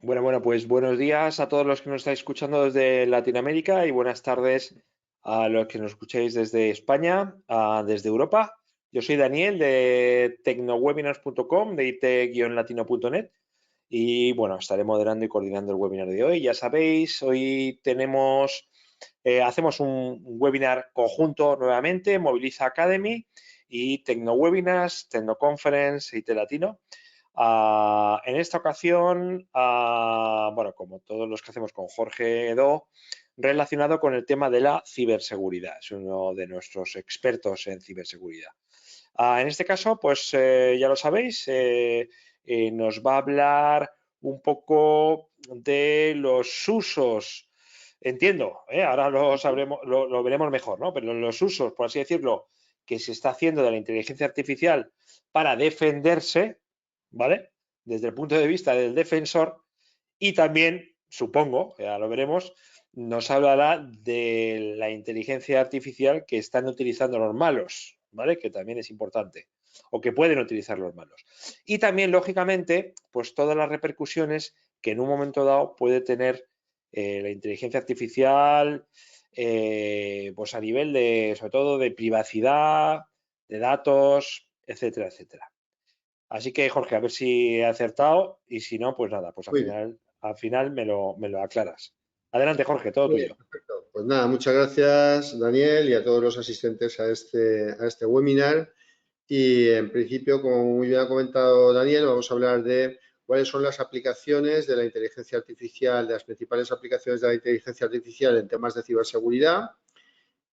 Bueno, pues buenos días a todos los que nos estáis escuchando desde Latinoamérica y buenas tardes a los que nos escucháis desde España, desde Europa. Yo soy Daniel de tecnowebinars.com, de it-latino.net y bueno, estaré moderando y coordinando el webinar de hoy. Ya sabéis, hoy hacemos un webinar conjunto nuevamente, Moviliza Academy y Tecnowebinars, Tecnoconference, IT Latino. En esta ocasión, bueno, como todos los que hacemos con Jorge Edo, relacionado con el tema de la ciberseguridad. Es uno de nuestros expertos en ciberseguridad. En este caso, pues ya lo sabéis, nos va a hablar un poco de los usos. Entiendo, ahora lo sabremos, lo veremos mejor, ¿no? Pero los usos, por así decirlo, que se está haciendo de la inteligencia artificial para defenderse, ¿vale? Desde el punto de vista del defensor y también, supongo, ya lo veremos, nos hablará de la inteligencia artificial que están utilizando los malos, ¿vale? Que también es importante, o que pueden utilizar los malos. Y también, lógicamente, pues todas las repercusiones que en un momento dado puede tener la inteligencia artificial, pues a nivel de, sobre todo, de privacidad, de datos, etcétera, etcétera. Así que, Jorge, a ver si he acertado y si no, pues nada, pues Muy bien, al final me lo aclaras. Adelante, Jorge, todo muy bien, tuyo. perfecto. Pues nada, muchas gracias, Daniel, y a todos los asistentes a este webinar. Y en principio, como muy bien ha comentado Daniel, vamos a hablar de cuáles son las aplicaciones de la inteligencia artificial, de las principales aplicaciones de la inteligencia artificial en temas de ciberseguridad.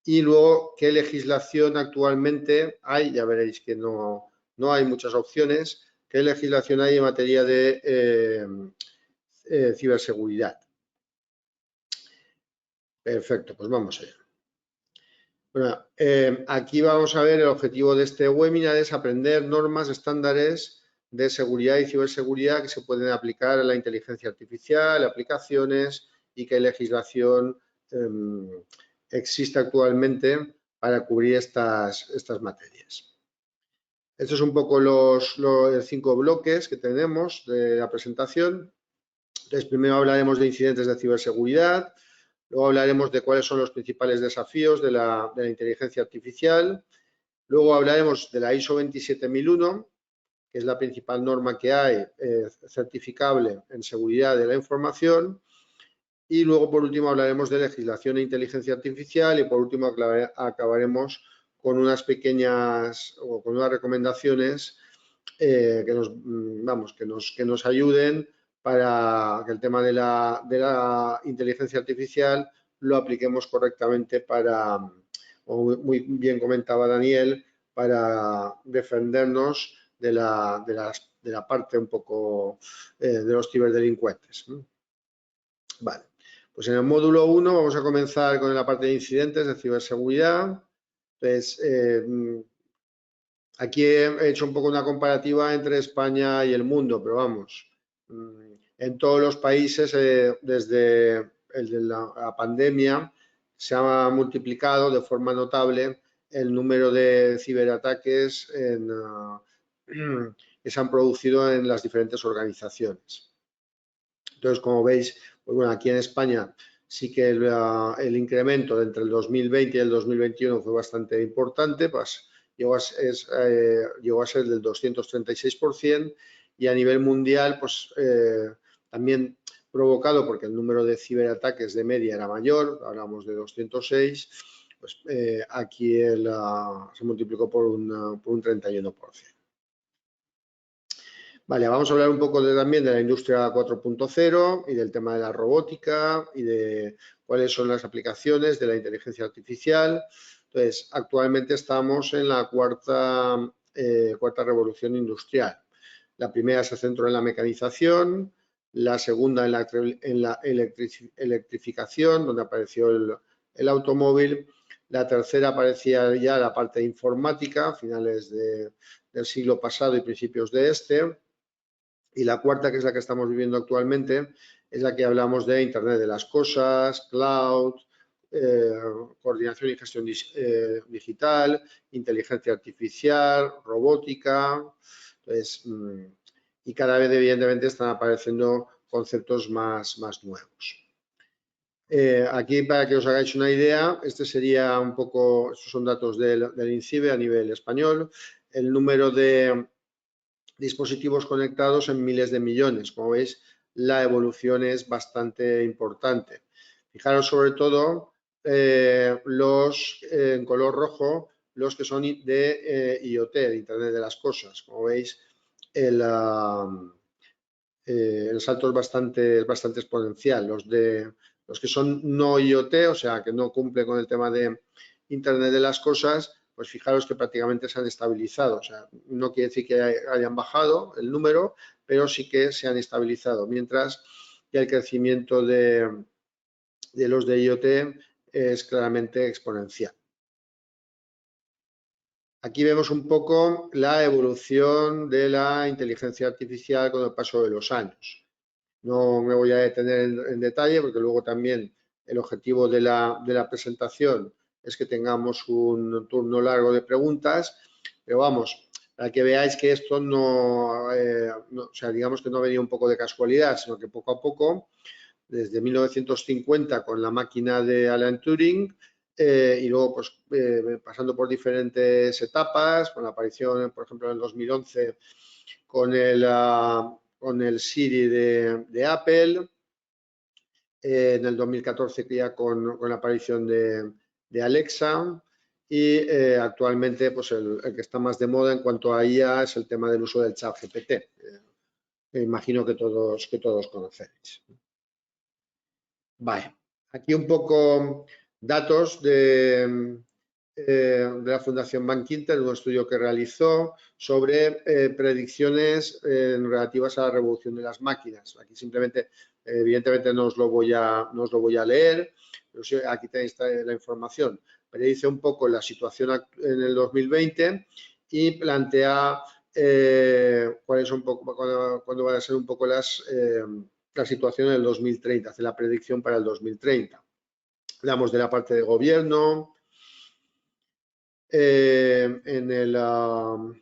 Y luego, qué legislación actualmente hay, ya veréis que no hay muchas opciones, qué legislación hay en materia de ciberseguridad. Perfecto, pues vamos allá. Bueno, aquí vamos a ver el objetivo de este webinar es aprender normas, estándares de seguridad y ciberseguridad que se pueden aplicar a la inteligencia artificial, aplicaciones y qué legislación existe actualmente para cubrir estas materias. Estos son un poco los 5 bloques que tenemos de la presentación. Entonces, primero hablaremos de incidentes de ciberseguridad, luego hablaremos de cuáles son los principales desafíos de la inteligencia artificial, luego hablaremos de la ISO 27001, que es la principal norma que hay certificable en seguridad de la información, y luego por último hablaremos de legislación e inteligencia artificial y por último acabaremos con unas pequeñas o con unas recomendaciones que nos ayuden para que el tema de la inteligencia artificial lo apliquemos correctamente para, como muy bien comentaba Daniel, para defendernos de la parte un poco de los ciberdelincuentes. Vale, pues en el módulo 1 vamos a comenzar con la parte de incidentes de ciberseguridad. Entonces, aquí he hecho un poco una comparativa entre España y el mundo, pero vamos, en todos los países desde la pandemia se ha multiplicado de forma notable el número de ciberataques que se han producido en las diferentes organizaciones. Entonces, como veis, pues bueno, aquí en España sí que el incremento entre el 2020 y el 2021 fue bastante importante, pues llegó a ser del 236% y a nivel mundial, pues también provocado porque el número de ciberataques de media era mayor, hablamos de 206, pues aquí se multiplicó por un 31%. Vale, vamos a hablar un poco también de la industria 4.0 y del tema de la robótica y de cuáles son las aplicaciones de la inteligencia artificial. Entonces, actualmente estamos en la cuarta revolución industrial. La primera se centró en la mecanización, la segunda en la electrificación, donde apareció el automóvil. La tercera aparecía ya la parte de informática, a finales del siglo pasado y principios de este. Y la cuarta, que es la que estamos viviendo actualmente, es la que hablamos de Internet de las Cosas, Cloud, coordinación y gestión digital, inteligencia artificial, robótica. Entonces, y cada vez, evidentemente, están apareciendo conceptos más nuevos. Aquí, para que os hagáis una idea, este sería un poco, estos son datos del INCIBE a nivel español, el número de dispositivos conectados en miles de millones. Como veis, la evolución es bastante importante. Fijaros sobre todo los en color rojo, los que son de IoT, de Internet de las Cosas. Como veis, el salto es bastante exponencial. Los que son no IoT, o sea, que no cumplen con el tema de Internet de las Cosas, pues fijaros que prácticamente se han estabilizado. O sea, no quiere decir que hayan bajado el número, pero sí que se han estabilizado, mientras que el crecimiento de los de IoT es claramente exponencial. Aquí vemos un poco la evolución de la inteligencia artificial con el paso de los años. No me voy a detener en detalle porque luego también el objetivo de la presentación es que tengamos un turno largo de preguntas, pero vamos, para que veáis que esto no, o sea, digamos que no venía un poco de casualidad, sino que poco a poco, desde 1950 con la máquina de Alan Turing, y luego pues pasando por diferentes etapas, con la aparición, por ejemplo, en el 2011 con el Siri de Apple, en el 2014 ya con la aparición de Alexa, y actualmente pues el que está más de moda en cuanto a IA es el tema del uso del chat GPT. Imagino que todos conocéis. Vale, aquí un poco datos de la Fundación Bankinter, un estudio que realizó sobre predicciones relativas a la revolución de las máquinas. Aquí simplemente, evidentemente no os lo voy a leer, pero sí, aquí tenéis la información. Predice un poco la situación en el 2020 y plantea cuáles son cuándo van a ser un poco la situación en el 2030, hace la predicción para el 2030. Hablamos de la parte de gobierno, en la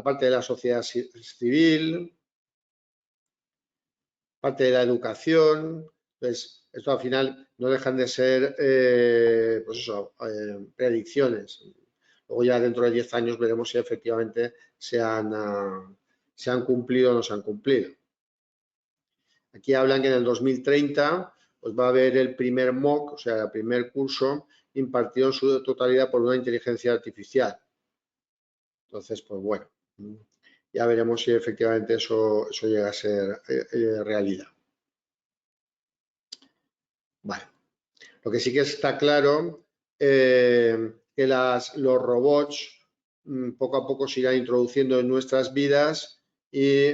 parte de la sociedad civil, parte de la educación. Entonces, esto al final no dejan de ser pues eso, predicciones. Luego ya dentro de 10 años veremos si efectivamente se han cumplido o no se han cumplido. Aquí hablan que en el 2030 pues va a haber el primer MOOC, o sea, el primer curso impartido en su totalidad por una inteligencia artificial. Entonces, pues bueno, ya veremos si efectivamente eso llega a ser realidad. Vale. Lo que sí que está claro que los robots poco a poco se irán introduciendo en nuestras vidas y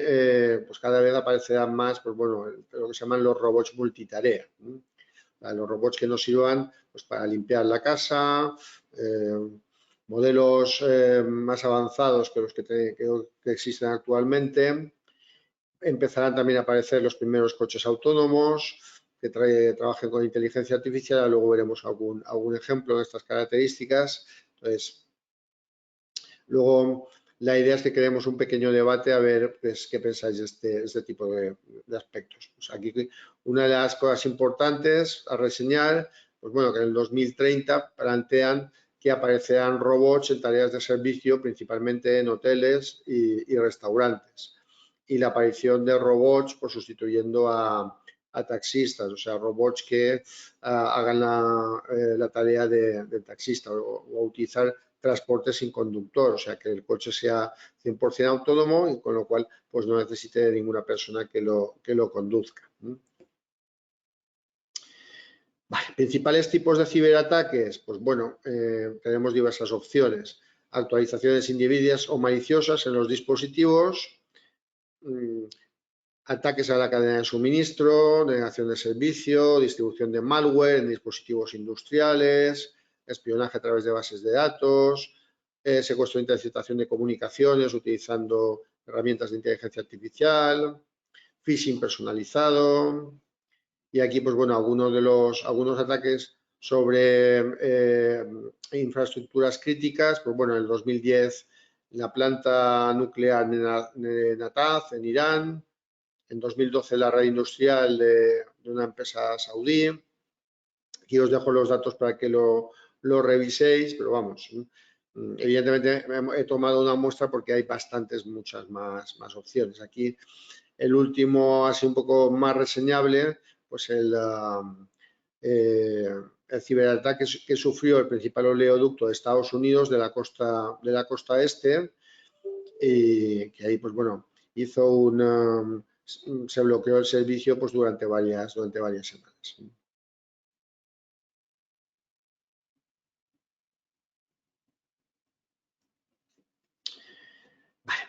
pues cada vez aparecerán más, pues bueno, lo que se llaman los robots multitarea. Los robots que nos sirvan pues, para limpiar la casa, modelos más avanzados que los que existen actualmente. Empezarán también a aparecer los primeros coches autónomos que trabajen con inteligencia artificial. Luego veremos algún ejemplo de estas características. Entonces, luego la idea es que creemos un pequeño debate a ver pues, qué pensáis de este tipo de aspectos. Pues aquí una de las cosas importantes a reseñar, pues bueno, que en el 2030 plantean que aparecerán robots en tareas de servicio, principalmente en hoteles y restaurantes. Y la aparición de robots pues, sustituyendo a taxistas, o sea, robots que hagan la tarea de taxista o utilizar transporte sin conductor, o sea, que el coche sea 100% autónomo y con lo cual pues no necesite de ninguna persona que lo conduzca. Vale, principales tipos de ciberataques, pues bueno, tenemos diversas opciones. Actualizaciones indebidas o maliciosas en los dispositivos, ataques a la cadena de suministro, negación de servicio, distribución de malware en dispositivos industriales, espionaje a través de bases de datos, secuestro e interceptación de comunicaciones utilizando herramientas de inteligencia artificial, phishing personalizado. Y aquí, pues bueno, algunos ataques sobre infraestructuras críticas, pues bueno, en el 2010 la planta nuclear de Natanz en Irán, en 2012 la red industrial de una empresa saudí. Aquí os dejo los datos para que lo reviséis, pero vamos, evidentemente he tomado una muestra porque hay muchas más opciones. Aquí el último, así un poco más reseñable, pues el ciberataque que sufrió el principal oleoducto de Estados Unidos de la costa este, y que ahí, pues bueno, se bloqueó el servicio pues durante varias semanas.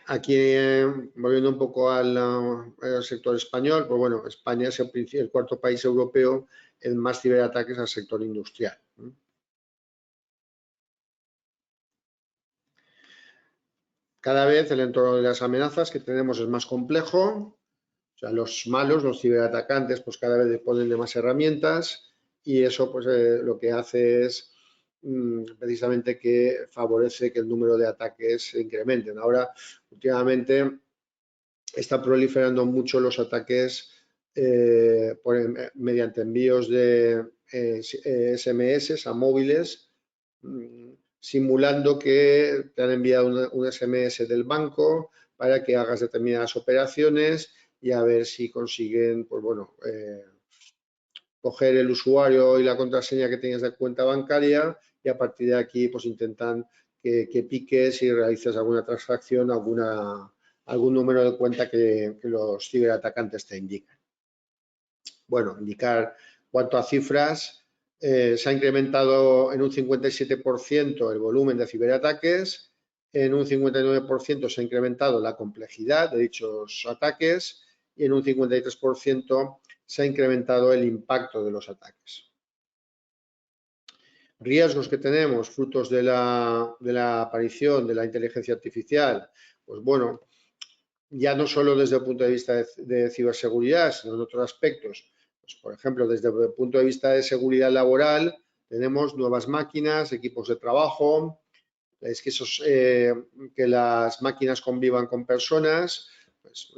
Aquí, volviendo un poco al sector español, pues bueno, España es el cuarto país europeo en más ciberataques al sector industrial. Cada vez el entorno de las amenazas que tenemos es más complejo. O sea, los malos, los ciberatacantes, pues cada vez disponen de más herramientas y eso pues lo que hace es precisamente que favorece que el número de ataques se incrementen. Ahora, últimamente, está proliferando mucho los ataques mediante envíos de SMS a móviles, simulando que te han enviado un SMS del banco para que hagas determinadas operaciones y a ver si consiguen, pues bueno, coger el usuario y la contraseña que tienes de cuenta bancaria y a partir de aquí pues intentan que piques y realices alguna transacción, algún número de cuenta que los ciberatacantes te indican. Bueno, indicar cuanto a cifras, se ha incrementado en un 57% el volumen de ciberataques, en un 59% se ha incrementado la complejidad de dichos ataques y en un 53% se ha incrementado el impacto de los ataques. Riesgos que tenemos, frutos de la aparición de la inteligencia artificial, pues bueno, ya no solo desde el punto de vista de ciberseguridad, sino en otros aspectos. Pues, por ejemplo, desde el punto de vista de seguridad laboral, tenemos nuevas máquinas, equipos de trabajo, es que las máquinas convivan con personas. Pues,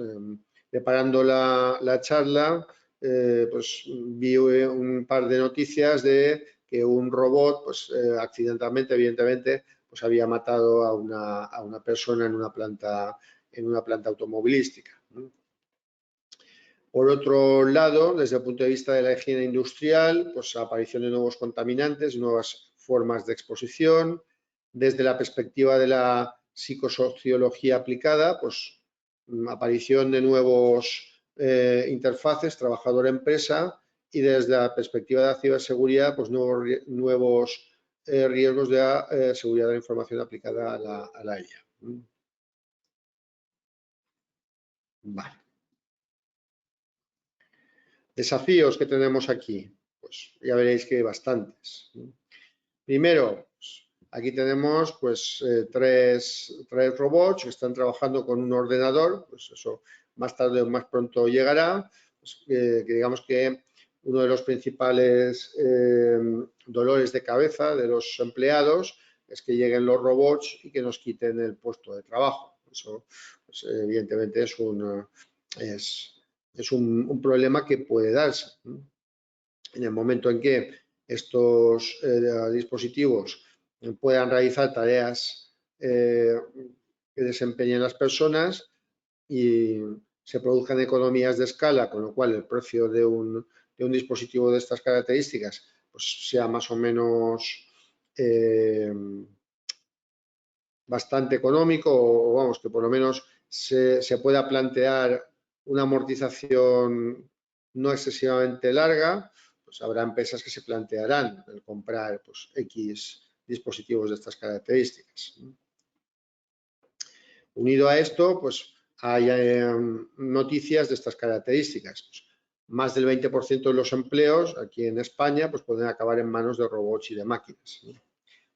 preparando la charla, pues vi un par de noticias de que un robot, pues accidentalmente, evidentemente, pues había matado a una persona en una planta automovilística. Por otro lado, desde el punto de vista de la higiene industrial, pues aparición de nuevos contaminantes, nuevas formas de exposición. Desde la perspectiva de la psicosociología aplicada, pues aparición de nuevos interfaces trabajador-empresa y desde la perspectiva de la ciberseguridad, pues nuevos riesgos de seguridad de la información aplicada a la IA. Vale. Desafíos que tenemos aquí, pues ya veréis que hay bastantes. Primero, aquí tenemos pues tres robots que están trabajando con un ordenador, pues eso más tarde o más pronto llegará, pues, que digamos que uno de los principales dolores de cabeza de los empleados es que lleguen los robots y que nos quiten el puesto de trabajo. Eso pues, evidentemente es un problema que puede darse. En el momento en que estos dispositivos puedan realizar tareas que desempeñen las personas y se produzcan economías de escala, con lo cual el precio de un dispositivo de estas características pues sea más o menos bastante económico o vamos, que por lo menos se pueda plantear una amortización no excesivamente larga, pues habrá empresas que se plantearán el comprar pues, X dispositivos de estas características. Unido a esto, pues hay noticias de estas características. Pues, más del 20% de los empleos aquí en España pues, pueden acabar en manos de robots y de máquinas.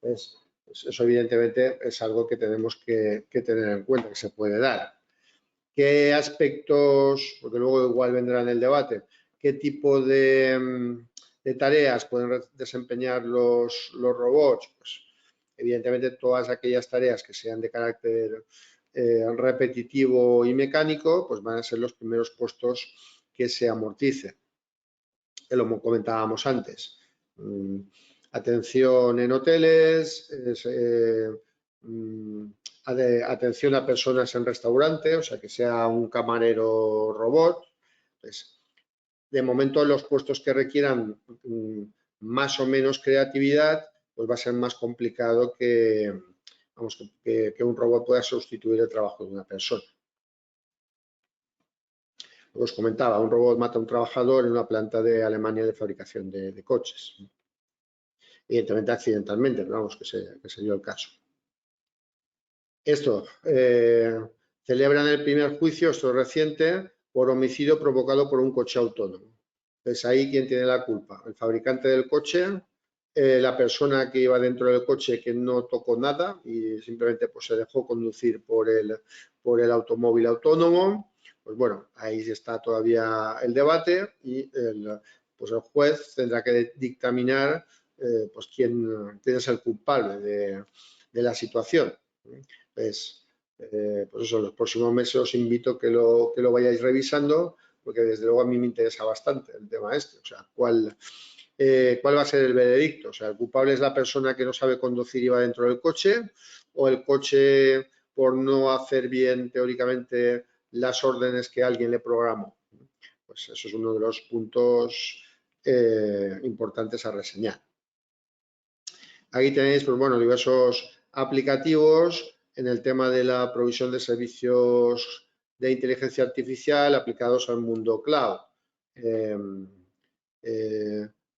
Pues eso evidentemente es algo que tenemos que tener en cuenta, que se puede dar. ¿Qué aspectos, porque luego igual vendrá en el debate, qué tipo de tareas pueden desempeñar los robots? Pues evidentemente todas aquellas tareas que sean de carácter repetitivo y mecánico, pues van a ser los primeros puestos que se amorticen. Lo comentábamos antes. Atención en hoteles, atención a personas en restaurante, o sea, que sea un camarero robot. Pues, de momento, los puestos que requieran más o menos creatividad, pues va a ser más complicado que un robot pueda sustituir el trabajo de una persona. Os comentaba, un robot mata a un trabajador en una planta de Alemania de fabricación de coches. Evidentemente accidentalmente, pero vamos, que se dio el caso. Esto, celebran el primer juicio, esto es reciente, por homicidio provocado por un coche autónomo. Entonces, ahí, ¿quién tiene la culpa? El fabricante del coche, la persona que iba dentro del coche que no tocó nada y simplemente pues, se dejó conducir por el automóvil autónomo. Pues bueno, ahí está todavía el debate y pues el juez tendrá que dictaminar pues quién es el culpable de la situación. Pues eso, en los próximos meses os invito a que lo vayáis revisando, porque desde luego a mí me interesa bastante el tema este. O sea, ¿cuál va a ser el veredicto? O sea, ¿el culpable es la persona que no sabe conducir y va dentro del coche? ¿O el coche por no hacer bien teóricamente las órdenes que alguien le programó? Pues eso es uno de los puntos importantes a reseñar. Aquí tenéis, pues bueno, diversos aplicativos en el tema de la provisión de servicios de inteligencia artificial aplicados al mundo cloud.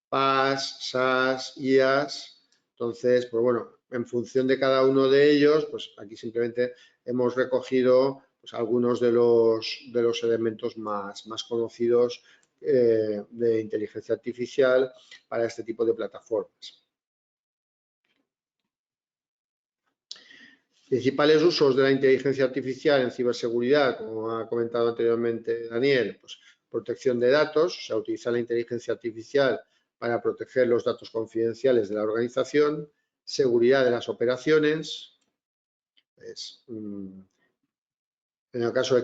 PaaS, SaaS, IaaS. Entonces, pues bueno, en función de cada uno de ellos, pues aquí simplemente hemos recogido pues, algunos de los elementos más conocidos de inteligencia artificial para este tipo de plataformas. Principales usos de la inteligencia artificial en ciberseguridad, como ha comentado anteriormente Daniel, pues protección de datos, o sea, utilizar la inteligencia artificial para proteger los datos confidenciales de la organización, seguridad de las operaciones, pues, en el caso de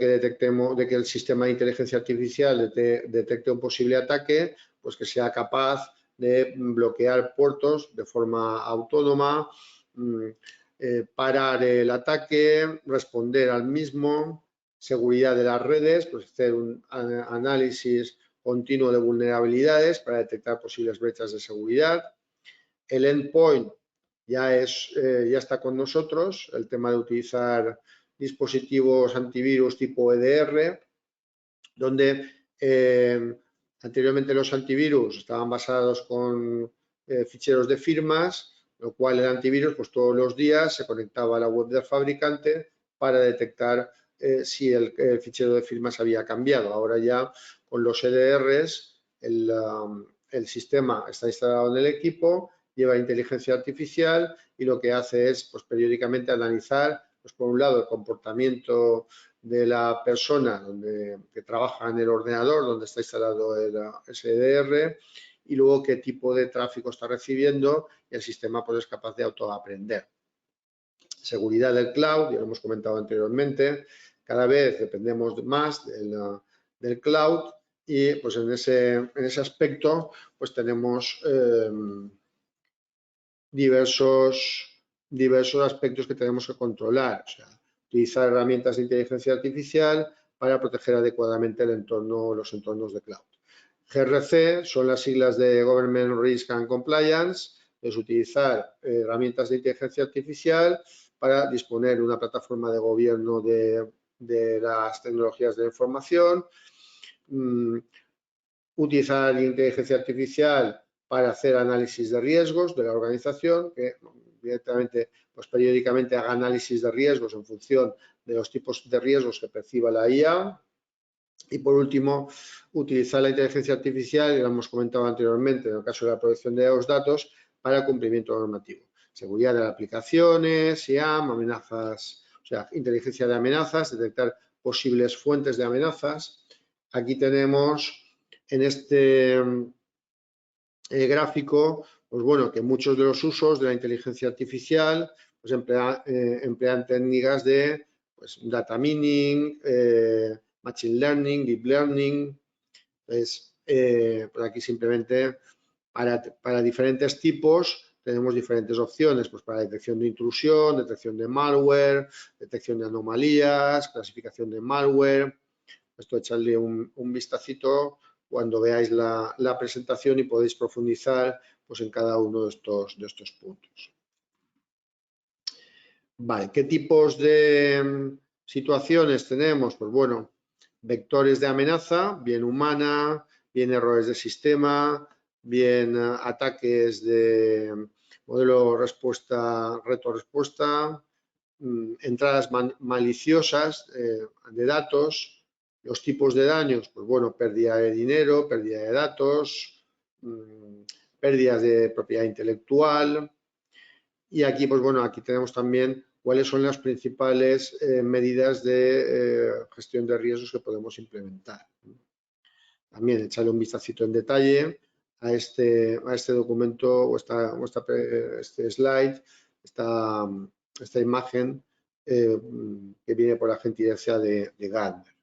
que el sistema de inteligencia artificial detecte un posible ataque, pues que sea capaz de bloquear puertos de forma autónoma, parar el ataque, responder al mismo, seguridad de las redes, pues hacer un análisis continuo de vulnerabilidades para detectar posibles brechas de seguridad. El endpoint ya está con nosotros, el tema de utilizar dispositivos antivirus tipo EDR, donde anteriormente los antivirus estaban basados con ficheros de firmas, lo cual el antivirus pues todos los días se conectaba a la web del fabricante para detectar si el fichero de firmas había cambiado. Ahora ya con los EDRs el sistema está instalado en el equipo, lleva inteligencia artificial y lo que hace es pues, periódicamente analizar, pues, por un lado, el comportamiento de la persona que trabaja en el ordenador donde está instalado el EDR y luego qué tipo de tráfico está recibiendo y el sistema pues, es capaz de autoaprender. Seguridad del cloud, ya lo hemos comentado anteriormente, cada vez dependemos más del cloud y pues en ese aspecto pues tenemos diversos aspectos que tenemos que controlar, o sea, utilizar herramientas de inteligencia artificial para proteger adecuadamente los entornos de cloud. GRC son las siglas de Government Risk and Compliance, es utilizar herramientas de inteligencia artificial para disponer de una plataforma de gobierno de las tecnologías de la información, utilizar inteligencia artificial para hacer análisis de riesgos de la organización, que directamente, pues periódicamente haga análisis de riesgos en función de los tipos de riesgos que perciba la IA. Y por último, utilizar la inteligencia artificial, y lo hemos comentado anteriormente, en el caso de la protección de los datos, para el cumplimiento normativo. Seguridad de las aplicaciones, IAM, amenazas, o sea, inteligencia de amenazas, detectar posibles fuentes de amenazas. Aquí tenemos en este gráfico, pues bueno, que muchos de los usos de la inteligencia artificial pues emplean técnicas de pues data mining, machine learning, deep learning. Entonces, pues aquí simplemente para diferentes tipos tenemos diferentes opciones, pues para detección de intrusión, detección de malware, detección de anomalías, clasificación de malware. Esto echarle un vistacito cuando veáis la presentación y podéis profundizar pues, en cada uno de estos puntos. Vale, ¿qué tipos de situaciones tenemos? Pues bueno, vectores de amenaza, bien humana, bien errores de sistema, bien ataques de modelo respuesta, reto-respuesta, entradas maliciosas de datos, los tipos de daños, pues bueno, pérdida de dinero, pérdida de datos, pérdidas de propiedad intelectual. Y aquí, pues bueno, aquí tenemos también cuáles son las principales medidas de gestión de riesgos que podemos implementar. También echarle un vistacito en detalle a este documento o este slide, esta imagen que viene por la gentileza de Gartner.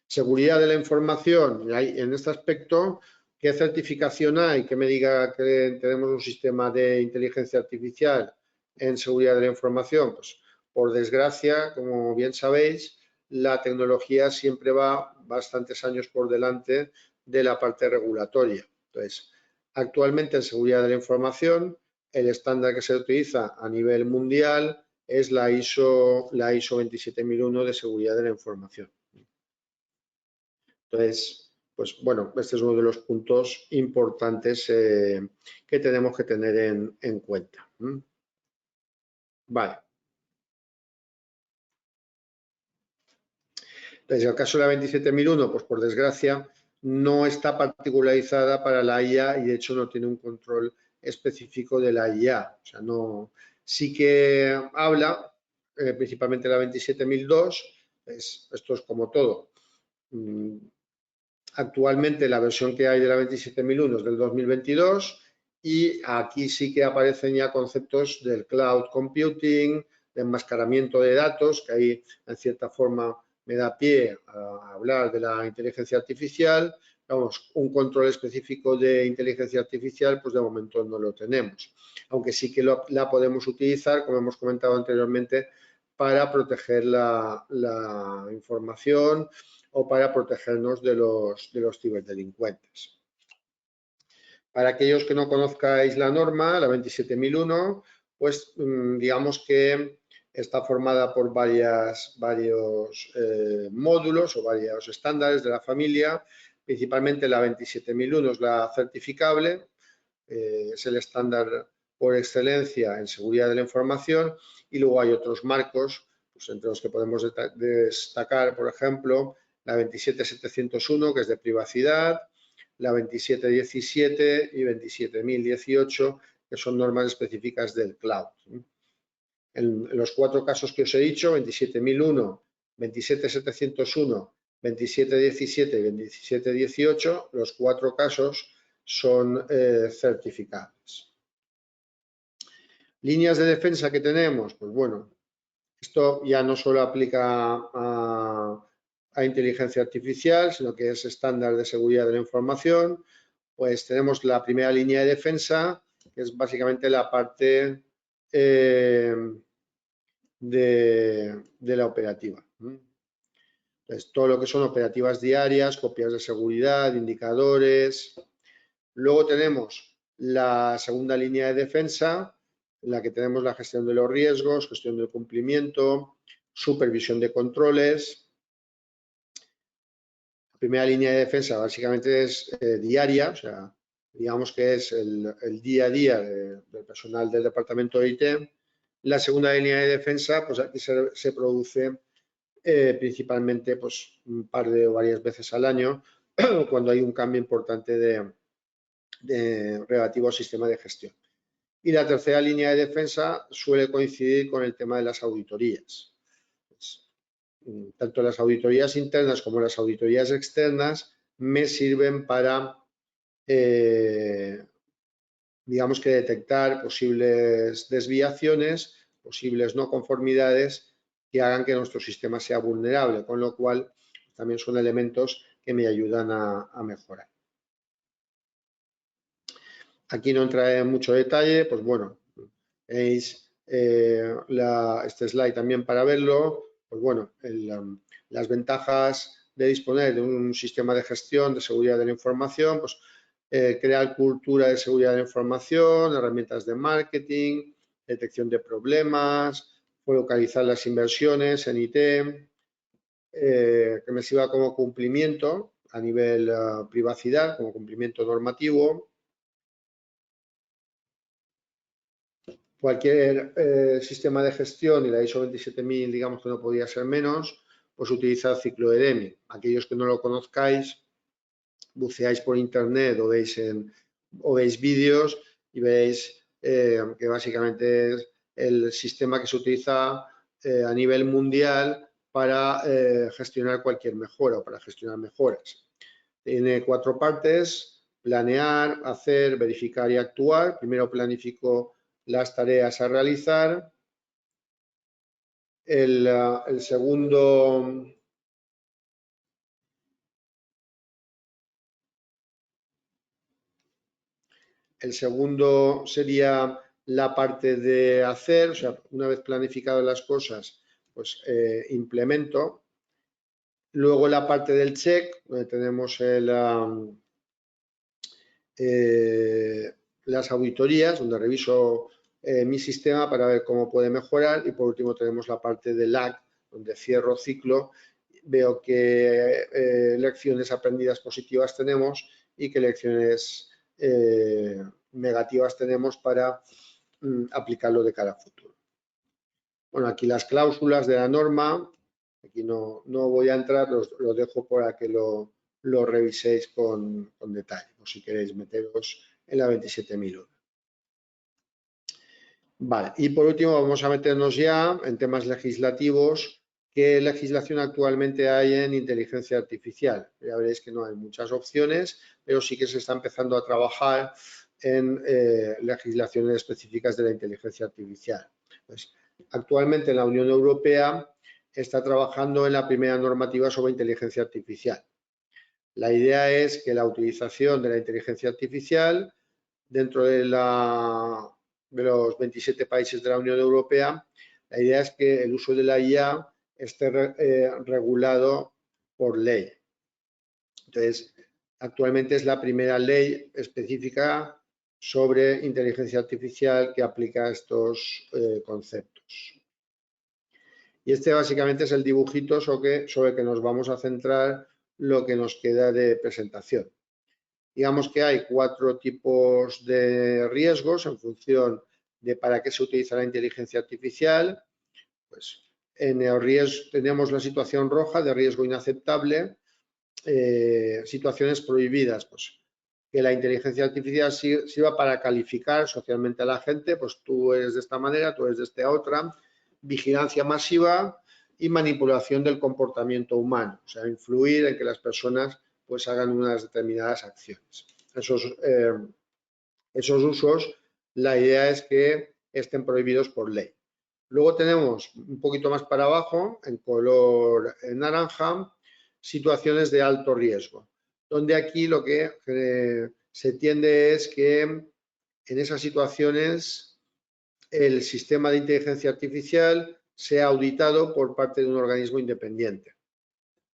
Seguridad de la información. En este aspecto, ¿qué certificación hay que me diga que tenemos un sistema de inteligencia artificial en seguridad de la información? Pues, por desgracia, como bien sabéis, la tecnología siempre va bastantes años por delante de la parte regulatoria. Entonces, actualmente en seguridad de la información, el estándar que se utiliza a nivel mundial es la ISO 27001 de seguridad de la información. Entonces, pues bueno, este es uno de los puntos importantes que tenemos que tener en cuenta. Vale. Entonces, en el caso de la 27001, pues por desgracia, no está particularizada para la IA y de hecho no tiene un control específico de la IA. O sea, no, sí que habla, principalmente la 27002, esto es como todo. Actualmente la versión que hay de la 27001 es del 2022 y aquí sí que aparecen ya conceptos del cloud computing, de enmascaramiento de datos, que ahí en cierta forma me da pie a hablar de la inteligencia artificial. Vamos, un control específico de inteligencia artificial, pues de momento no lo tenemos. Aunque sí que la podemos utilizar, como hemos comentado anteriormente, para proteger la información o para protegernos de los ciberdelincuentes. Para aquellos que no conozcáis la norma, la 27001, pues digamos que está formada por varios módulos o varios estándares de la familia. Principalmente la 27001 es la certificable, es el estándar por excelencia en seguridad de la información, y luego hay otros marcos, pues entre los que podemos destacar, por ejemplo, la 27701, que es de privacidad, la 27017 y 27018, que son normas específicas del cloud. En los cuatro casos que os he dicho, 27001, 27701, 2717 y 2718, los cuatro casos son certificables. Líneas de defensa que tenemos, pues bueno, esto ya no solo aplica a inteligencia artificial, sino que es estándar de seguridad de la información. Pues tenemos la primera línea de defensa, que es básicamente la parte de la operativa. Entonces, todo lo que son operativas diarias, copias de seguridad, indicadores. Luego tenemos la segunda línea de defensa, en la que tenemos la gestión de los riesgos, gestión del cumplimiento, supervisión de controles. La primera línea de defensa básicamente es diaria, o sea, digamos que es el día a día del personal del departamento de IT. La segunda línea de defensa, pues aquí se produce principalmente pues, un par de o varias veces al año, cuando hay un cambio importante relativo al sistema de gestión. Y la tercera línea de defensa suele coincidir con el tema de las auditorías. Pues, tanto las auditorías internas como las auditorías externas me sirven para, digamos que detectar posibles desviaciones posibles no conformidades que hagan que nuestro sistema sea vulnerable, con lo cual también son elementos que me ayudan a mejorar. Aquí no entraré en mucho detalle, pues bueno, veis este slide también para verlo, pues bueno, las ventajas de disponer de un sistema de gestión de seguridad de la información, pues crear cultura de seguridad de la información, herramientas de marketing, detección de problemas, localizar las inversiones en IT, que me sirva como cumplimiento a nivel privacidad, como cumplimiento normativo. Cualquier sistema de gestión, y la ISO 27000 digamos que no podía ser menos, pues utiliza el ciclo de Deming. Aquellos que no lo conozcáis, buceáis por internet o veis vídeos y veréis que básicamente es el sistema que se utiliza a nivel mundial para gestionar cualquier mejora o para gestionar mejoras. Tiene 4 partes: planear, hacer, verificar y actuar. Primero planifico las tareas a realizar. El segundo sería la parte de hacer, o sea, una vez planificadas las cosas, pues implemento. Luego la parte del check, donde tenemos las auditorías, donde reviso mi sistema para ver cómo puede mejorar, y por último tenemos la parte del lag, donde cierro ciclo, veo qué lecciones aprendidas positivas tenemos y qué lecciones negativas tenemos para aplicarlo de cara a futuro. Bueno, aquí las cláusulas de la norma, aquí no voy a entrar, lo dejo para que lo reviséis con detalle, o si queréis meteros en la 27001. Vale, y por último vamos a meternos ya en temas legislativos. ¿Qué legislación actualmente hay en inteligencia artificial? Ya veréis que no hay muchas opciones, pero sí que se está empezando a trabajar en legislaciones específicas de la inteligencia artificial. Pues, actualmente la Unión Europea está trabajando en la primera normativa sobre inteligencia artificial. La idea es que la utilización de la inteligencia artificial dentro de los 27 países de la Unión Europea, la idea es que el uso de la IA esté regulado por ley. Entonces, actualmente es la primera ley específica sobre inteligencia artificial que aplica estos conceptos. Y este básicamente es el dibujito sobre el que nos vamos a centrar lo que nos queda de presentación. Digamos que hay 4 tipos de riesgos en función de para qué se utiliza la inteligencia artificial. Pues en el riesgo tenemos la situación roja de riesgo inaceptable, situaciones prohibidas, pues que la inteligencia artificial sirva para calificar socialmente a la gente, pues tú eres de esta manera, tú eres de esta otra, vigilancia masiva y manipulación del comportamiento humano, o sea, influir en que las personas pues hagan unas determinadas acciones. Esos usos, la idea es que estén prohibidos por ley. Luego tenemos un poquito más para abajo, en color naranja, situaciones de alto riesgo, donde aquí lo que se tiende es que en esas situaciones el sistema de inteligencia artificial sea auditado por parte de un organismo independiente.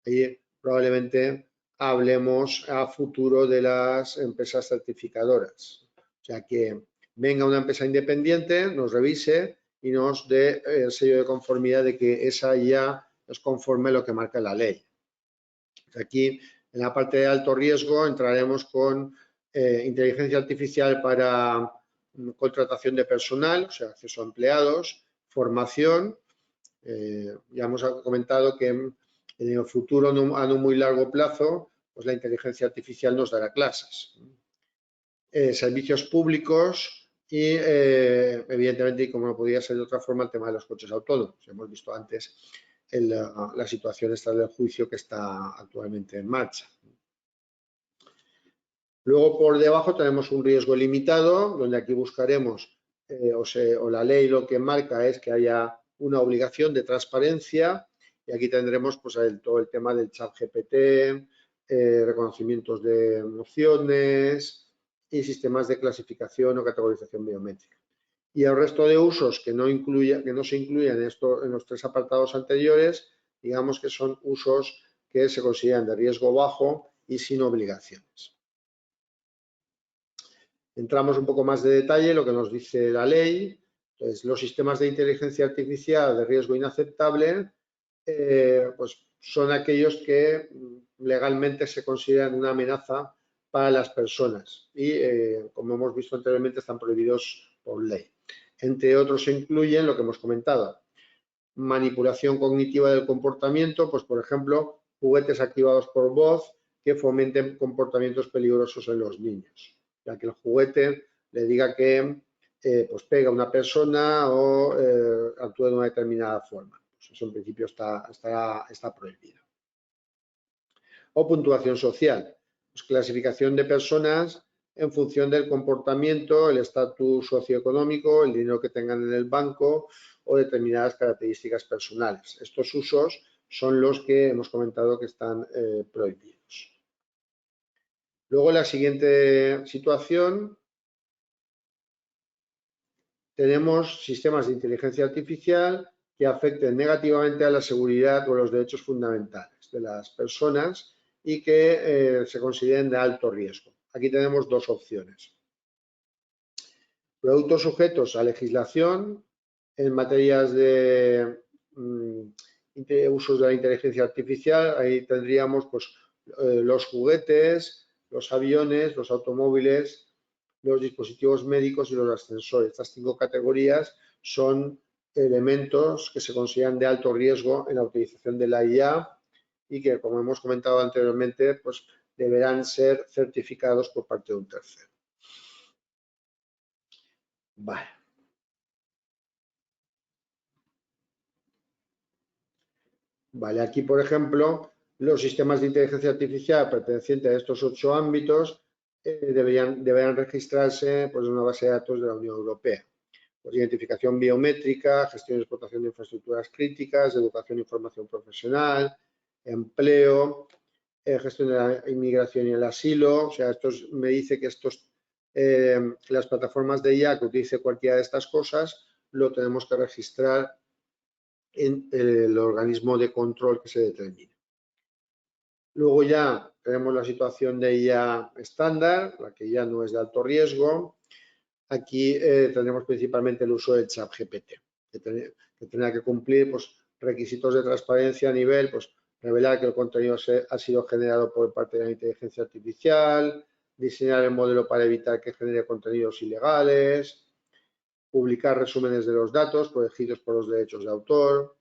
Ahí probablemente hablemos a futuro de las empresas certificadoras. O sea, que venga una empresa independiente, nos revise y nos dé el sello de conformidad de que esa ya es conforme a lo que marca la ley. Aquí, en la parte de alto riesgo, entraremos con inteligencia artificial para contratación de personal, o sea, acceso a empleados, formación. Ya hemos comentado que en el futuro, a no muy largo plazo, pues la inteligencia artificial nos dará clases. Servicios públicos y, evidentemente, y como no podía ser de otra forma, el tema de los coches autónomos. Hemos visto antes la situación esta del juicio que está actualmente en marcha. Luego, por debajo, tenemos un riesgo limitado, donde aquí buscaremos o la ley lo que marca es que haya una obligación de transparencia, y aquí tendremos pues todo el tema del chat GPT, reconocimientos de emociones y sistemas de clasificación o categorización biométrica. Y el resto de usos que no se incluyen en los tres apartados anteriores, digamos que son usos que se consideran de riesgo bajo y sin obligaciones. Entramos un poco más de detalle, lo que nos dice la ley. Entonces, los sistemas de inteligencia artificial de riesgo inaceptable pues son aquellos que legalmente se consideran una amenaza para las personas y, como hemos visto anteriormente, están prohibidos por ley. Entre otros se incluyen lo que hemos comentado: manipulación cognitiva del comportamiento, pues por ejemplo, juguetes activados por voz que fomenten comportamientos peligrosos en los niños, ya que el juguete le diga que pues pega a una persona o actúa de una determinada forma. Pues eso en principio está prohibido. O puntuación social, pues clasificación de personas en función del comportamiento, el estatus socioeconómico, el dinero que tengan en el banco o determinadas características personales. Estos usos son los que hemos comentado que están prohibidos. Luego, en la siguiente situación, tenemos sistemas de inteligencia artificial que afecten negativamente a la seguridad o los derechos fundamentales de las personas y que se consideren de alto riesgo. Aquí tenemos dos opciones: productos sujetos a legislación en materias de usos de la inteligencia artificial. Ahí tendríamos pues, los juguetes, los aviones, los automóviles, los dispositivos médicos y los ascensores. Estas 5 categorías son elementos que se consideran de alto riesgo en la utilización de la IA y que, como hemos comentado anteriormente, pues deberán ser certificados por parte de un tercero. Vale. Vale, aquí, por ejemplo, los sistemas de inteligencia artificial pertenecientes a estos 8 ámbitos deberán registrarse pues, en una base de datos de la Unión Europea. Pues, identificación biométrica, gestión y explotación de infraestructuras críticas, educación e información profesional, empleo, gestión de la inmigración y el asilo. O sea, esto me dice que las plataformas de IA que utilice cualquiera de estas cosas lo tenemos que registrar en el organismo de control que se determine. Luego ya tenemos la situación de IA estándar, la que ya no es de alto riesgo. Aquí tendremos principalmente el uso del chat GPT, que tendrá que cumplir pues, requisitos de transparencia a nivel, pues, revelar que el contenido ha sido generado por parte de la inteligencia artificial, diseñar el modelo para evitar que genere contenidos ilegales, publicar resúmenes de los datos protegidos por los derechos de autor.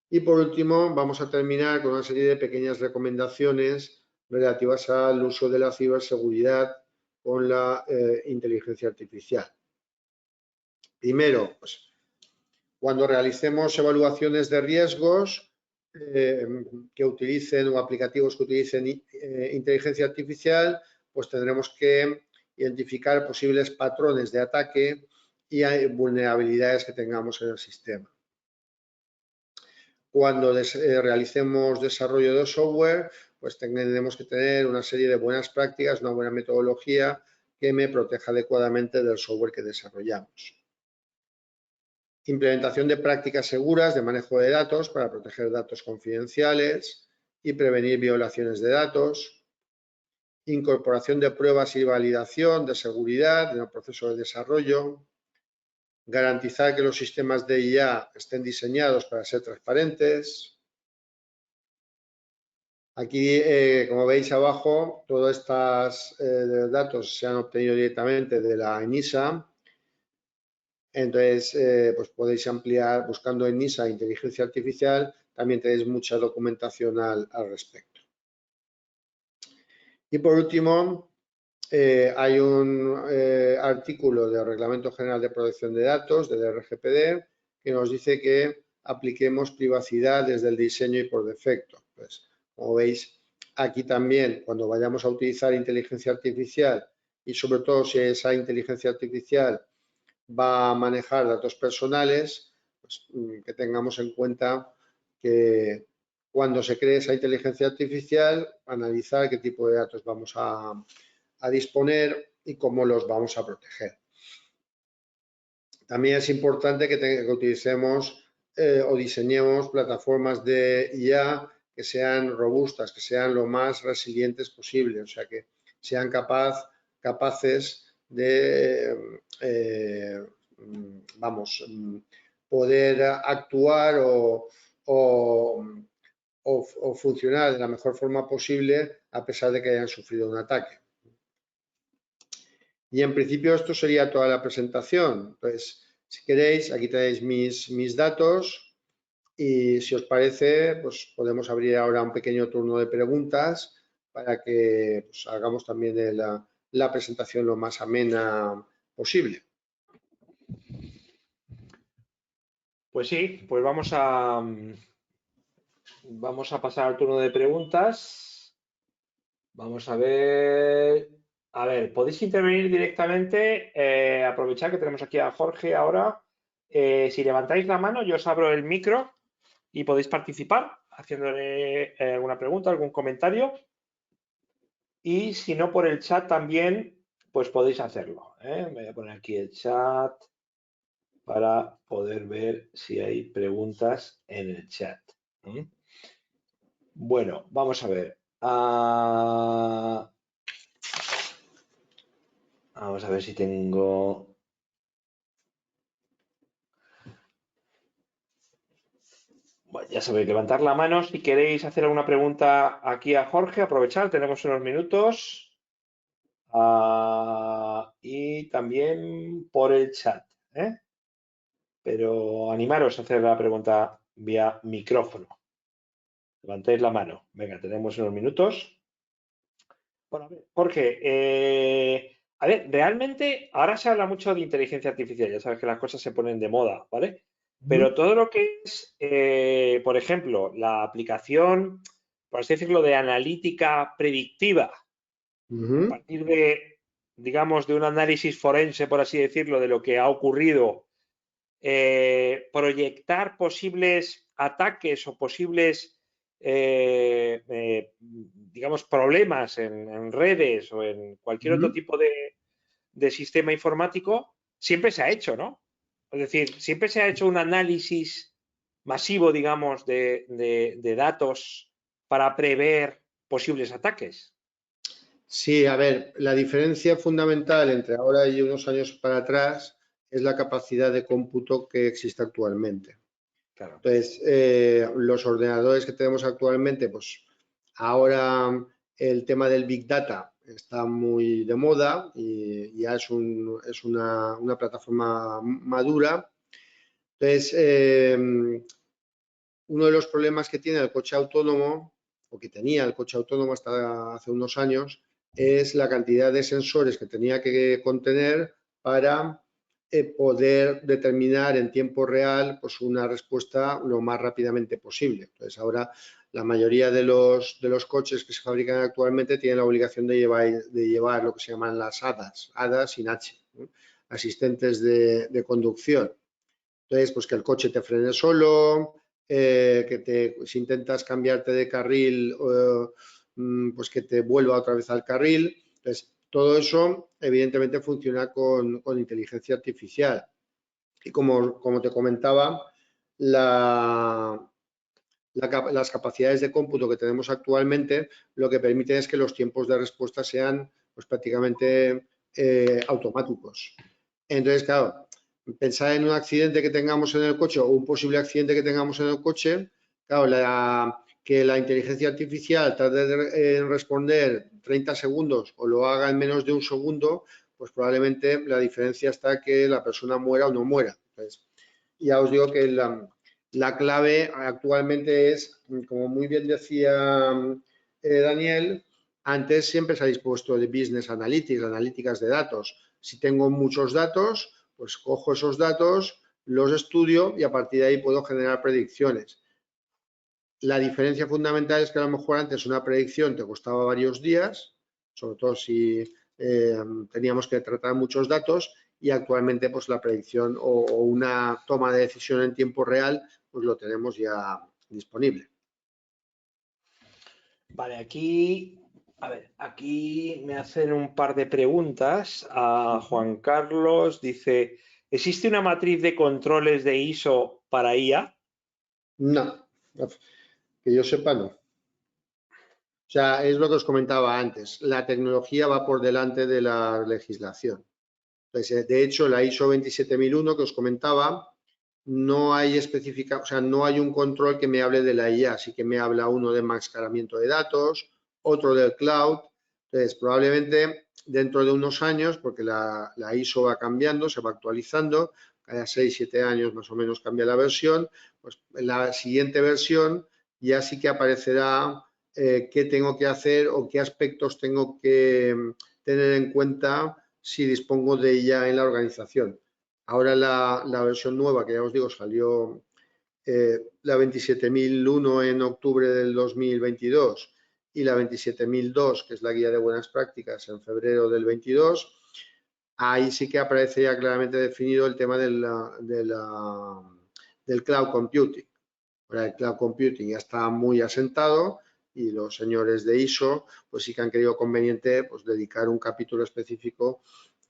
Y por último, vamos a terminar con una serie de pequeñas recomendaciones relativas al uso de la ciberseguridad con la inteligencia artificial. Primero, pues, cuando realicemos evaluaciones de riesgos que utilicen o aplicativos que utilicen inteligencia artificial, pues tendremos que identificar posibles patrones de ataque y vulnerabilidades que tengamos en el sistema. Cuando realicemos desarrollo de software, pues tendremos que tener una serie de buenas prácticas, una buena metodología que me proteja adecuadamente del software que desarrollamos. Implementación de prácticas seguras de manejo de datos para proteger datos confidenciales y prevenir violaciones de datos. Incorporación de pruebas y validación de seguridad en el proceso de desarrollo. Garantizar que los sistemas de IA estén diseñados para ser transparentes. Aquí, como veis abajo, todos estos datos se han obtenido directamente de la ENISA. Entonces, pues podéis ampliar buscando en ENISA inteligencia artificial, también tenéis mucha documentación al respecto. Y por último, hay un artículo del Reglamento General de Protección de Datos, del RGPD, que nos dice que apliquemos privacidad desde el diseño y por defecto. Pues, como veis, aquí también, cuando vayamos a utilizar inteligencia artificial y sobre todo si esa inteligencia artificial va a manejar datos personales, pues, que tengamos en cuenta que cuando se cree esa inteligencia artificial, analizar qué tipo de datos vamos a disponer y cómo los vamos a proteger. También es importante que utilicemos o diseñemos plataformas de IA que sean robustas, que sean lo más resilientes posible, o sea, que sean capaces de, poder actuar o funcionar de la mejor forma posible a pesar de que hayan sufrido un ataque. Y en principio esto sería toda la presentación. Entonces, si queréis, aquí tenéis mis datos y si os parece, pues podemos abrir ahora un pequeño turno de preguntas para que pues, hagamos también la presentación lo más amena posible. Pues sí, pues vamos a pasar al turno de preguntas. Vamos a ver. A ver, podéis intervenir directamente, aprovechar que tenemos aquí a Jorge ahora. Si levantáis la mano, yo os abro el micro y podéis participar haciéndole alguna pregunta, algún comentario. Y si no, por el chat también, pues podéis hacerlo. Me voy a poner aquí el chat para poder ver si hay preguntas en el chat. Bueno, vamos a ver. Vamos a ver si tengo... Bueno, ya sabéis, levantar la mano si queréis hacer alguna pregunta aquí a Jorge, aprovechar, tenemos unos minutos. Y también por el chat, ¿eh? Pero animaros a hacer la pregunta vía micrófono. Levantéis la mano. Venga, tenemos unos minutos. Bueno, a ver, Jorge, a ver, realmente ahora se habla mucho de inteligencia artificial, ya sabes que las cosas se ponen de moda, ¿vale? Pero todo lo que es, por ejemplo, la aplicación, por así decirlo, de analítica predictiva, a partir de, digamos, de un análisis forense, por así decirlo, de lo que ha ocurrido, proyectar posibles ataques o posibles, digamos, problemas en redes o en cualquier otro tipo de sistema informático, siempre se ha hecho, ¿no? Es decir, siempre se ha hecho un análisis masivo, digamos, de datos para prever posibles ataques. Sí, a ver, la diferencia fundamental entre ahora y unos años para atrás es la capacidad de cómputo que existe actualmente. Claro. Entonces, los ordenadores que tenemos actualmente, pues ahora el tema del Big Data está muy de moda y ya es una plataforma madura. Entonces, uno de los problemas que tiene el coche autónomo, o que tenía el coche autónomo hasta hace unos años, es la cantidad de sensores que tenía que contener para poder determinar en tiempo real pues, una respuesta lo más rápidamente posible. Entonces, ahora la mayoría de los coches que se fabrican actualmente tienen la obligación de llevar lo que se llaman las ADAS sin H, ¿no? Asistentes de conducción. Entonces, pues que el coche te frene solo, si intentas cambiarte de carril, pues que te vuelva otra vez al carril. Entonces, todo eso evidentemente funciona con inteligencia artificial. Y como te comentaba, las capacidades de cómputo que tenemos actualmente lo que permiten es que los tiempos de respuesta sean pues, prácticamente automáticos. Entonces, claro, pensar en un accidente que tengamos en el coche o un posible accidente que tengamos en el coche, claro, que la inteligencia artificial tarde en responder 30 segundos o lo haga en menos de un segundo, pues probablemente la diferencia está que la persona muera o no muera. Entonces, ya os digo que la clave actualmente es, como muy bien decía Daniel, antes siempre se ha dispuesto de Business Analytics, analíticas de datos. Si tengo muchos datos, pues cojo esos datos, los estudio y a partir de ahí puedo generar predicciones. La diferencia fundamental es que a lo mejor antes una predicción te costaba varios días, sobre todo si teníamos que tratar muchos datos y actualmente pues la predicción o una toma de decisión en tiempo real pues lo tenemos ya disponible. Vale, aquí, a ver, aquí me hacen un par de preguntas. A Juan Carlos dice, ¿existe una matriz de controles de ISO para IA? No, que yo sepa no. O sea, es lo que os comentaba antes, la tecnología va por delante de la legislación. Entonces, de hecho, la ISO 27001 que os comentaba, no hay o sea, no hay un control que me hable de la IA, sí que me habla uno de enmascaramiento de datos, otro del cloud. Entonces, probablemente dentro de unos años, porque la ISO va cambiando, se va actualizando, cada 6, 7 años más o menos cambia la versión, pues en la siguiente versión ya sí que aparecerá qué tengo que hacer o qué aspectos tengo que tener en cuenta si dispongo de ella en la organización. Ahora la versión nueva, que ya os digo, salió la 27001 en octubre del 2022 y la 27002, que es la guía de buenas prácticas, en febrero del 22, ahí sí que aparece ya claramente definido el tema del cloud computing. Ahora el cloud computing ya está muy asentado y los señores de ISO pues sí que han querido conveniente pues dedicar un capítulo específico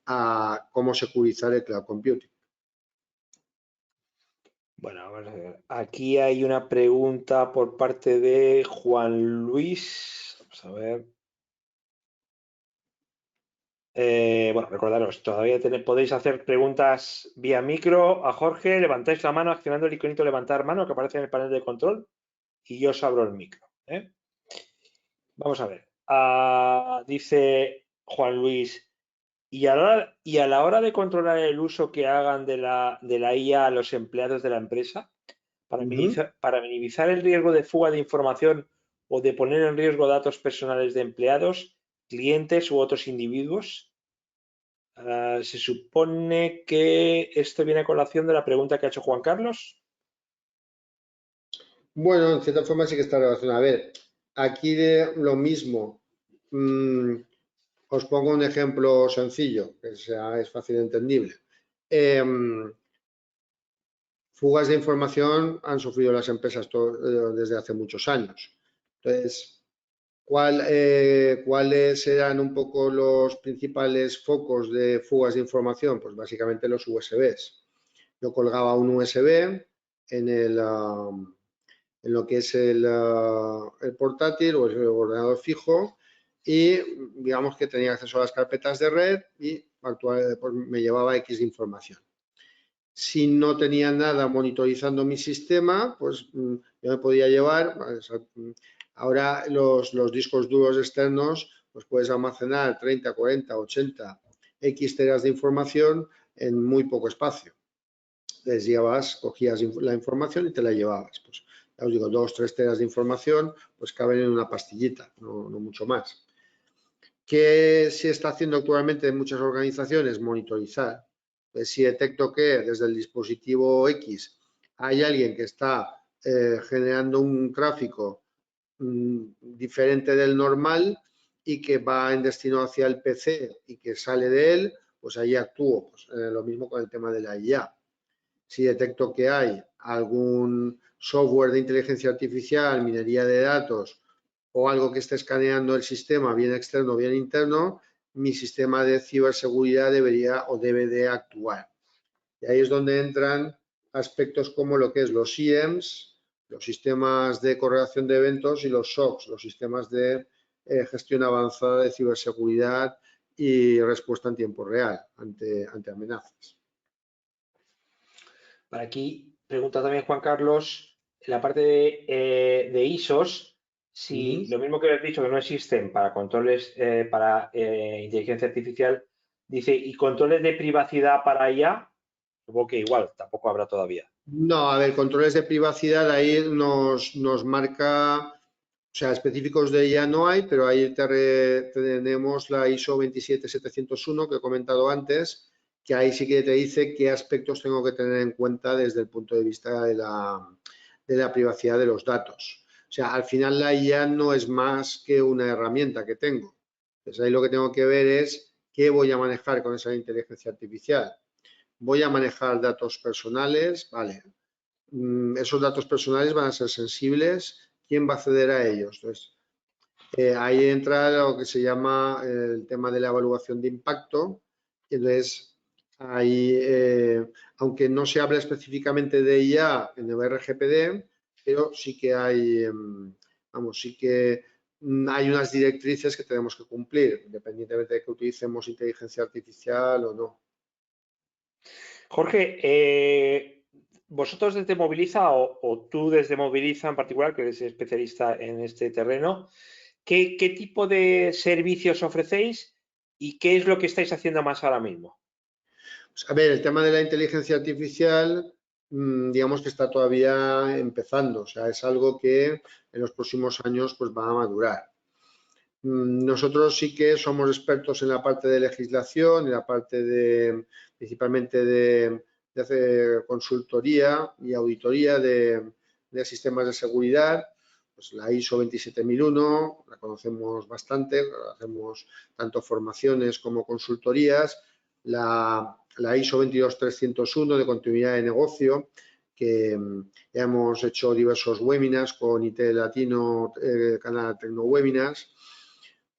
a cómo securizar el cloud computing. Bueno, vamos a ver. Aquí hay una pregunta por parte de Juan Luis. Vamos a ver. Bueno, recordaros, todavía podéis hacer preguntas vía micro a Jorge, levantáis la mano accionando el iconito levantar mano que aparece en el panel de control y yo os abro el micro. Vamos a ver. Dice Juan Luis, y a la hora de controlar el uso que hagan de la IA a los empleados de la empresa, para minimizar el riesgo de fuga de información o de poner en riesgo datos personales de empleados, clientes u otros individuos, se supone que esto viene a colación de la pregunta que ha hecho Juan Carlos. Bueno, en cierta forma sí que está relacionado. A ver, aquí de lo mismo. Os pongo un ejemplo sencillo, que es fácil y entendible. Fugas de información han sufrido las empresas desde hace muchos años. Entonces, ¿cuáles eran un poco los principales focos de fugas de información? Pues básicamente los USBs. Yo colgaba un USB en lo que es el portátil o el ordenador fijo y digamos que tenía acceso a las carpetas de red y pues me llevaba X de información. Si no tenía nada monitorizando mi sistema, pues yo me podía llevar, ahora los discos duros externos, pues puedes almacenar 30, 40, 80 X teras de información en muy poco espacio. Entonces cogías la información y te la llevabas. Pues ya os digo, 2, 3 teras de información, pues caben en una pastillita, no mucho más. ¿Qué se está haciendo actualmente en muchas organizaciones? Monitorizar. Pues si detecto que desde el dispositivo X hay alguien que está generando un tráfico diferente del normal y que va en destino hacia el PC y que sale de él, pues ahí actúo. Pues, lo mismo con el tema de la IA. Si detecto que hay algún software de inteligencia artificial, minería de datos o algo que esté escaneando el sistema, bien externo o bien interno, mi sistema de ciberseguridad debería o debe de actuar. Y ahí es donde entran aspectos como lo que es los SIEMs, los sistemas de correlación de eventos y los SOCs, los sistemas de gestión avanzada de ciberseguridad y respuesta en tiempo real ante amenazas. Por aquí pregunta también Juan Carlos, en la parte de ISOs, si lo mismo que has dicho que no existen para controles para inteligencia artificial, dice, ¿y controles de privacidad para IA? Supongo que igual, tampoco habrá todavía. No, a ver, controles de privacidad ahí nos marca, o sea, específicos de ella no hay, pero ahí tenemos la ISO 27701 que he comentado antes, que ahí sí que te dice qué aspectos tengo que tener en cuenta desde el punto de vista de la privacidad de los datos. O sea, al final la IA no es más que una herramienta que tengo. Entonces ahí lo que tengo que ver es ¿Qué voy a manejar con esa inteligencia artificial? Voy a manejar datos personales, vale. Esos datos personales van a ser sensibles. ¿Quién va a acceder a ellos? Entonces, ahí entra lo que se llama el tema de la evaluación de impacto. Entonces, ahí, aunque no se habla específicamente de IA en el RGPD, pero sí que hay, vamos, sí que hay unas directrices que tenemos que cumplir, independientemente de que utilicemos inteligencia artificial o no. Jorge, vosotros desde Moviliza o tú desde Moviliza en particular, que eres especialista en este terreno, ¿qué tipo de servicios ofrecéis y qué es lo que estáis haciendo más ahora mismo? Pues, a ver, el tema de la inteligencia artificial, digamos que está todavía empezando, o sea, es algo que en los próximos años pues va a madurar. Nosotros sí que somos expertos en la parte de legislación, en la parte de, principalmente de hacer consultoría y auditoría de sistemas de seguridad. Pues la ISO 27001 la conocemos bastante, hacemos tanto formaciones como consultorías. La ISO 22301 de continuidad de negocio, que ya hemos hecho diversos webinars con IT Latino, canal Tecnowebinars,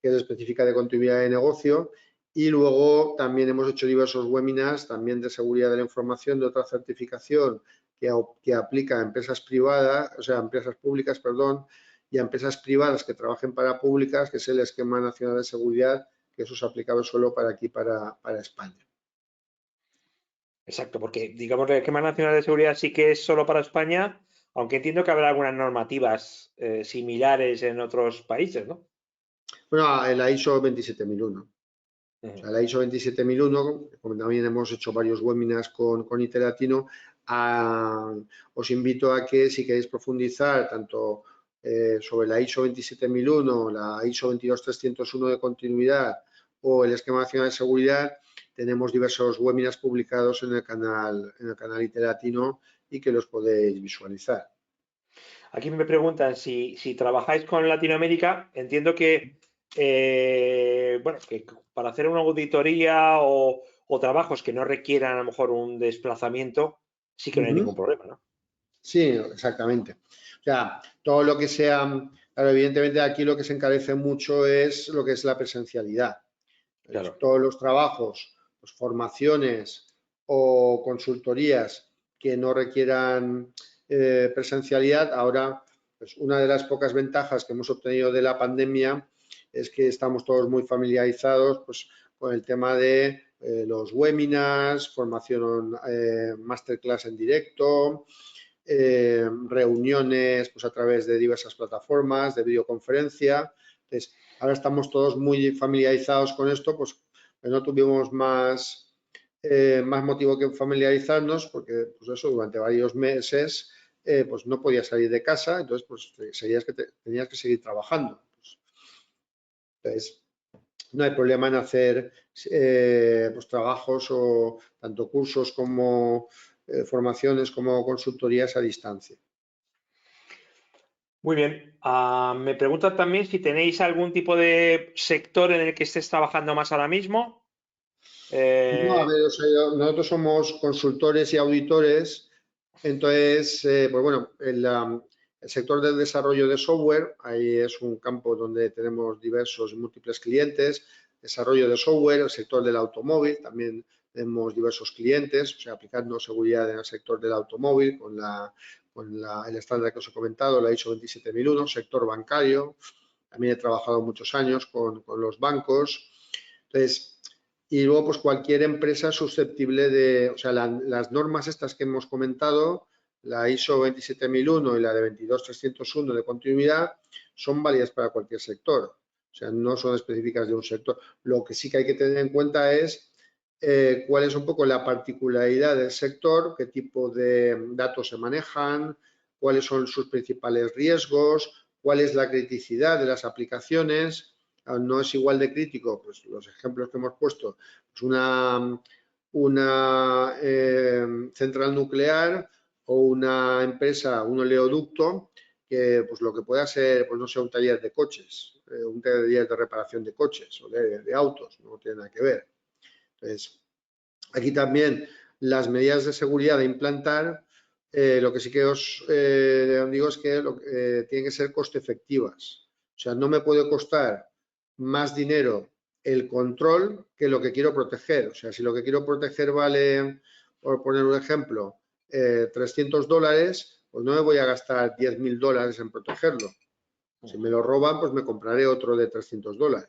que es específica de continuidad de negocio. Y luego también hemos hecho diversos webinars también de seguridad de la información, de otra certificación que aplica a empresas privadas, o sea, a empresas públicas, perdón, y a empresas privadas que trabajen para públicas, que es el Esquema Nacional de Seguridad, que eso es aplicable solo para aquí, para España. Exacto, porque digamos el esquema nacional de seguridad sí que es solo para España, aunque entiendo que habrá algunas normativas similares en otros países, ¿no? Bueno, la ISO 27001. O sea, la ISO 27001, como también hemos hecho varios webinars con IT Latino, os invito a que si queréis profundizar tanto sobre la ISO 27001, la ISO 22301 de continuidad o el Esquema Nacional de Seguridad, tenemos diversos webinars publicados en el canal IT Latino y que los podéis visualizar. Aquí me preguntan si trabajáis con Latinoamérica, entiendo que, bueno, que para hacer una auditoría o trabajos que no requieran a lo mejor un desplazamiento, sí que no hay ningún problema, ¿no? Sí, exactamente. O sea, todo lo que sea, claro, evidentemente aquí lo que se encarece mucho es lo que es la presencialidad. Claro. Todos los trabajos, pues, formaciones o consultorías que no requieran presencialidad, ahora, pues una de las pocas ventajas que hemos obtenido de la pandemia es que estamos todos muy familiarizados, pues, con el tema de los webinars, formación, masterclass en directo, reuniones pues, a través de diversas plataformas de videoconferencia. Entonces, ahora estamos todos muy familiarizados con esto, pues no tuvimos más motivo que familiarizarnos porque pues eso, durante varios meses pues no podías salir de casa, entonces pues tenías que seguir trabajando. Entonces, no hay problema en hacer pues, trabajos o tanto cursos como formaciones como consultorías a distancia. Muy bien. Me preguntan también si tenéis algún tipo de sector en el que estés trabajando más ahora mismo. No, a ver, o sea, nosotros somos consultores y auditores, entonces, pues bueno, el sector del desarrollo de software, ahí es un campo donde tenemos diversos y múltiples clientes, desarrollo de software, el sector del automóvil, también tenemos diversos clientes, o sea, aplicando seguridad en el sector del automóvil el estándar que os he comentado, la ISO 27001, sector bancario, también he trabajado muchos años con los bancos, entonces, y luego, pues cualquier empresa susceptible de, o sea, las normas estas que hemos comentado, la ISO 27001 y la de 22301 de continuidad, son válidas para cualquier sector. O sea, no son específicas de un sector. Lo que sí que hay que tener en cuenta es cuál es un poco la particularidad del sector, qué tipo de datos se manejan, cuáles son sus principales riesgos, cuál es la criticidad de las aplicaciones. No es igual de crítico, pues los ejemplos que hemos puesto, pues una central nuclear o una empresa, un oleoducto, que pues lo que pueda ser, pues no sé, un taller de coches, un taller de reparación de coches o de autos, no tiene nada que ver. Entonces, aquí también las medidas de seguridad de implantar, lo que sí que os digo es que tienen que ser coste efectivas. O sea, no me puede costar más dinero el control que lo que quiero proteger. O sea, si lo que quiero proteger vale, por poner un ejemplo, $300, pues no me voy a gastar $10.000 en protegerlo. Si me lo roban, pues me compraré otro de $300.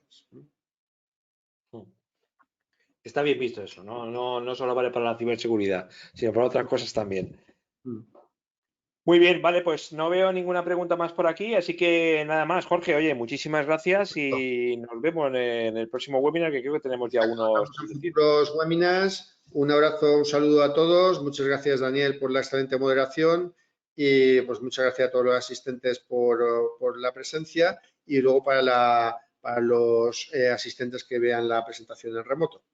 Está bien visto eso, ¿no? No solo vale para la ciberseguridad, sino para otras cosas también. Muy bien, vale, pues no veo ninguna pregunta más por aquí, así que nada más, Jorge, oye, muchísimas gracias y nos vemos en el próximo webinar, que creo que tenemos ya uno Estamos en establecido. futuros webinars. Un abrazo, un saludo a todos. Muchas gracias, Daniel, por la excelente moderación y pues muchas gracias a todos los asistentes por la presencia y luego para los asistentes que vean la presentación en remoto.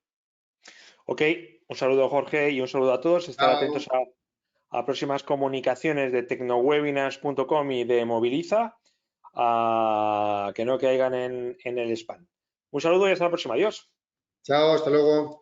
Ok, un saludo, Jorge, y un saludo a todos. Estar Chao. atentos a próximas comunicaciones de tecnowebinars.com y de Moviliza, que no caigan en el spam. Un saludo y hasta la próxima. Adiós. Chao, hasta luego.